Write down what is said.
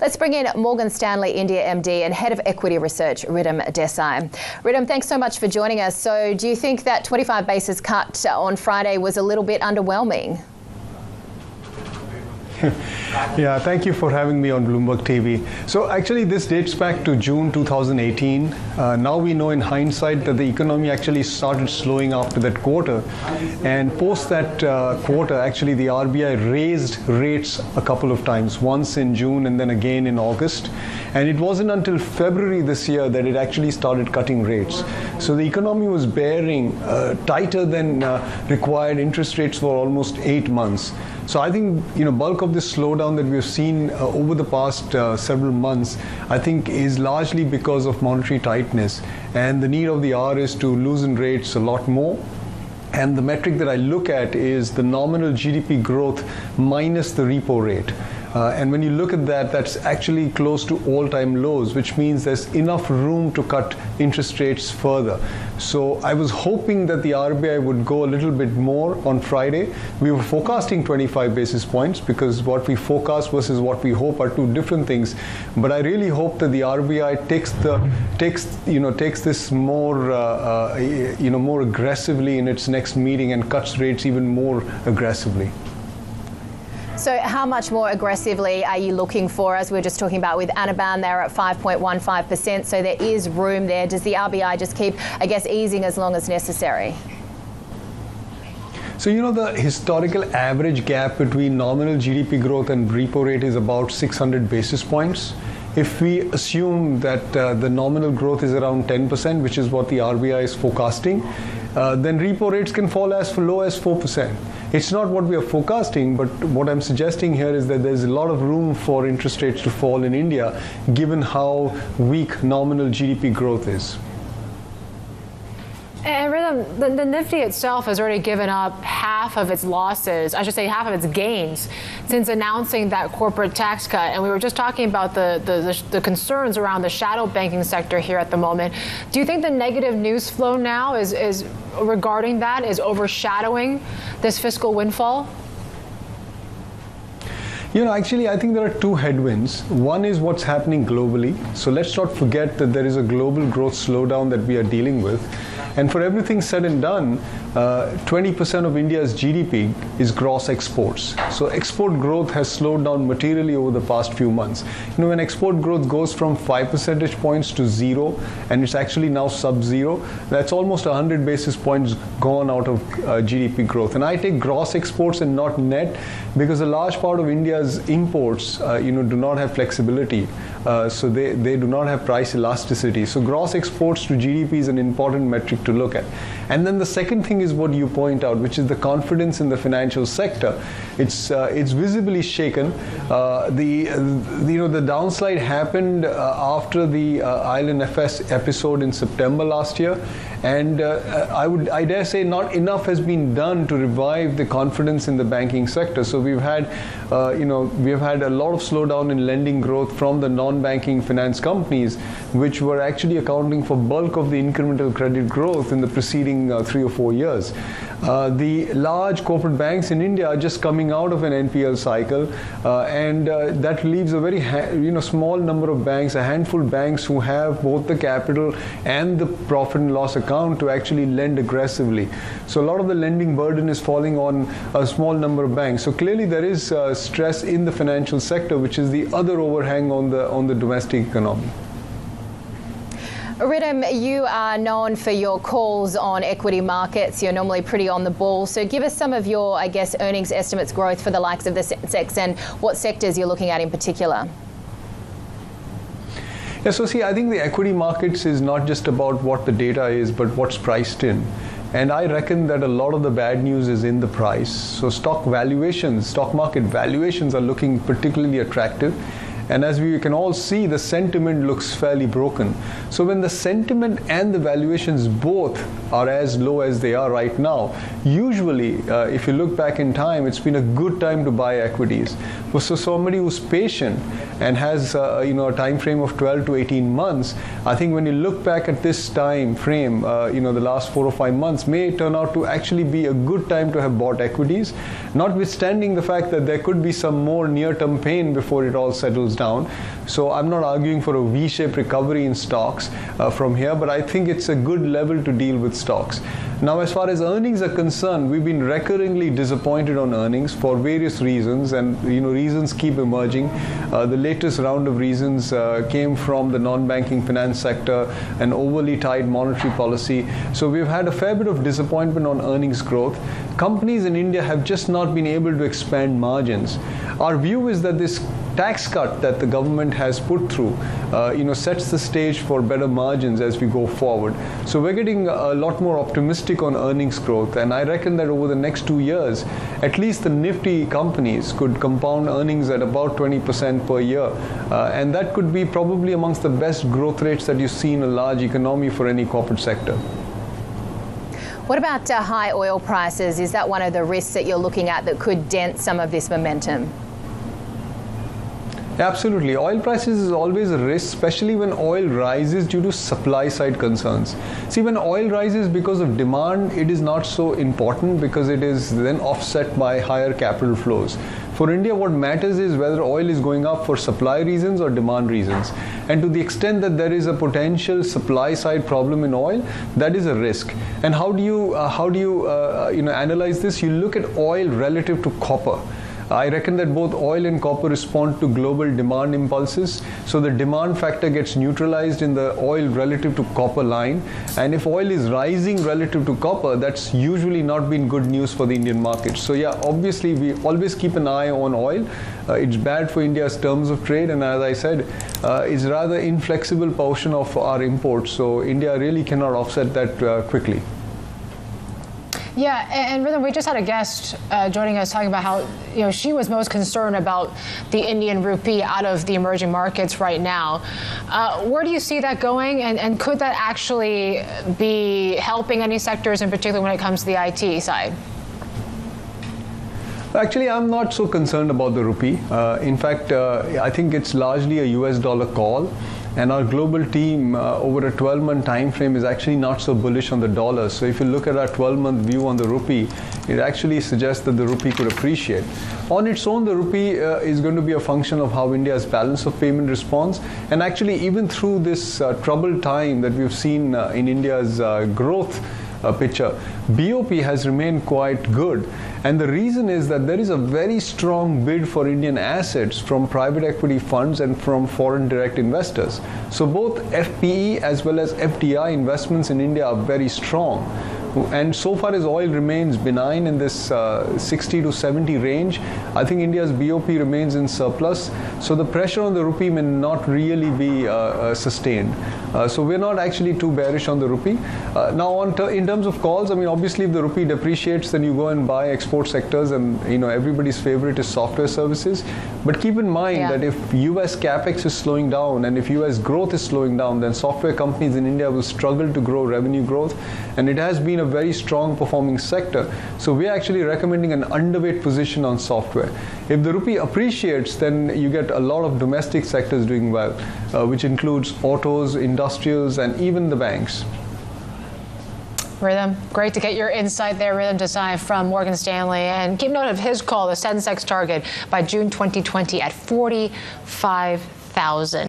Let's bring in Morgan Stanley India MD and Head of Equity Research, Ridham Desai. Ridham, thanks so much for joining us. So do you think that 25 basis cut on Friday was a little bit underwhelming? Yeah, thank you for having me on Bloomberg TV. So actually this dates back to June 2018. Now we know in hindsight that the economy actually started slowing after that quarter. And post that quarter, actually the RBI raised rates a couple of times, once in June and then again in August. And it wasn't until February this year that it actually started cutting rates. So the economy was bearing tighter than required interest rates for almost 8 months. So I think, bulk of this slowdown that we've seen over the past several months, I think is largely because of monetary tightness. And the need of the hour is to loosen rates a lot more. And the metric that I look at is the nominal GDP growth minus the repo rate. And when you look at that, that's actually close to all-time lows, which means there's enough room to cut interest rates further. So I was hoping that the RBI would go a little bit more on Friday. We were forecasting 25 basis points because what we forecast versus what we hope are two different things. But I really hope that the RBI takes this more more aggressively in its next meeting and cuts rates even more aggressively. So how much more aggressively are you looking for? As we were just talking about with Anaban, they're at 5.15%, so there is room there. Does the RBI just keep, easing as long as necessary? So the historical average gap between nominal GDP growth and repo rate is about 600 basis points. If we assume that the nominal growth is around 10%, which is what the RBI is forecasting, then repo rates can fall as low as 4%. It's not what we are forecasting, but what I'm suggesting here is that there's a lot of room for interest rates to fall in India, given how weak nominal GDP growth is. And Ridham, the Nifty itself has already given up half of its losses, I should say half of its gains, since announcing that corporate tax cut. And we were just talking about the concerns around the shadow banking sector here at the moment. Do you think the negative news flow now is regarding that is overshadowing this fiscal windfall? Actually, I think there are two headwinds. One is what's happening globally. So let's not forget that there is a global growth slowdown that we are dealing with. And for everything said and done, 20% of India's GDP is gross exports. So export growth has slowed down materially over the past few months. When export growth goes from 5 percentage points to 0, and it's actually now sub-zero, that's almost 100 basis points gone out of GDP growth. And I take gross exports and not net, because a large part of India's imports, do not have flexibility. So they do not have price elasticity. So gross exports to GDP is an important metric to look at. And then the second thing is what you point out, which is the confidence in the financial sector. It's visibly shaken. The downslide happened after the IL&FS episode in September last year. And I dare say not enough has been done to revive the confidence in the banking sector. So we've had a lot of slowdown in lending growth from the non-banking finance companies, which were actually accounting for bulk of the incremental credit growth in the preceding 3 or 4 years. The large corporate banks in India are just coming out of an NPL cycle, and that leaves a very small number of banks, a handful of banks who have both the capital and the profit and loss account to actually lend aggressively. So a lot of the lending burden is falling on a small number of banks. So clearly there is stress in the financial sector, which is the other overhang on the domestic economy. Ridham, you are known for your calls on equity markets. You're normally pretty on the ball. So give us some of your, earnings estimates growth for the likes of the Sensex and what sectors you're looking at in particular. Yeah, so I think the equity markets is not just about what the data is, but what's priced in. And I reckon that a lot of the bad news is in the price. So stock market valuations are looking particularly attractive. And as we can all see, the sentiment looks fairly broken. So when the sentiment and the valuations both are as low as they are right now, usually, if you look back in time, it's been a good time to buy equities. So somebody who's patient and has a time frame of 12 to 18 months, I think when you look back at this time frame, the last 4 or 5 months may turn out to actually be a good time to have bought equities, notwithstanding the fact that there could be some more near-term pain before it all settles down. So I'm not arguing for a V-shaped recovery in stocks from here, but I think it's a good level to deal with stocks. Now, as far as earnings are concerned, we've been recurringly disappointed on earnings for various reasons, and reasons keep emerging. The latest round of reasons came from the non-banking finance sector and overly tight monetary policy. So we've had a fair bit of disappointment on earnings growth. Companies in India have just not been able to expand margins. Our view is that this tax cut that the government has put through, sets the stage for better margins as we go forward. So we're getting a lot more optimistic on earnings growth, and I reckon that over the next 2 years, at least the Nifty companies could compound earnings at about 20% per year, and that could be probably amongst the best growth rates that you see in a large economy for any corporate sector. What about high oil prices? Is that one of the risks that you're looking at that could dent some of this momentum? Absolutely. Oil prices is always a risk, especially when oil rises due to supply side concerns. See, when oil rises because of demand, it is not so important because it is then offset by higher capital flows. For India, what matters is whether oil is going up for supply reasons or demand reasons. And to the extent that there is a potential supply side problem in oil, that is a risk. And how do you analyze this? You look at oil relative to copper. I reckon that both oil and copper respond to global demand impulses. So the demand factor gets neutralized in the oil relative to copper line. And if oil is rising relative to copper, that's usually not been good news for the Indian market. So yeah, obviously we always keep an eye on oil. It's bad for India's terms of trade. And as I said, it's rather inflexible portion of our imports. So India really cannot offset that quickly. Yeah, and Ridham, we just had a guest joining us talking about how she was most concerned about the Indian rupee out of the emerging markets right now. Where do you see that going, and could that actually be helping any sectors in particular when it comes to the IT side? Actually, I'm not so concerned about the rupee. In fact, I think it's largely a US dollar call. And our global team over a 12-month time frame is actually not so bullish on the dollar. So if you look at our 12-month view on the rupee, it actually suggests that the rupee could appreciate. On its own, the rupee is going to be a function of how India's balance of payment responds. And actually, even through this troubled time that we've seen in India's growth picture, BOP has remained quite good. And the reason is that there is a very strong bid for Indian assets from private equity funds and from foreign direct investors. So both FPE as well as FDI investments in India are very strong. And so far as oil remains benign in this 60 to 70 range, I think India's BOP remains in surplus. So the pressure on the rupee may not really be sustained. So we're not actually too bearish on the rupee. Now, in terms of calls, I mean, obviously, if the rupee depreciates, then you go and buy export sectors, and everybody's favorite is software services. But keep in mind that if US capex is slowing down and if US growth is slowing down, then software companies in India will struggle to grow revenue growth, and it has been a very strong performing sector. So we're actually recommending an underweight position on software. If the rupee appreciates, then you get a lot of domestic sectors doing well, which includes autos, industrials, and even the banks. Ridham, great to get your insight there. Ridham Desai from Morgan Stanley. And keep note of his call, the Sensex target by June 2020 at 45,000.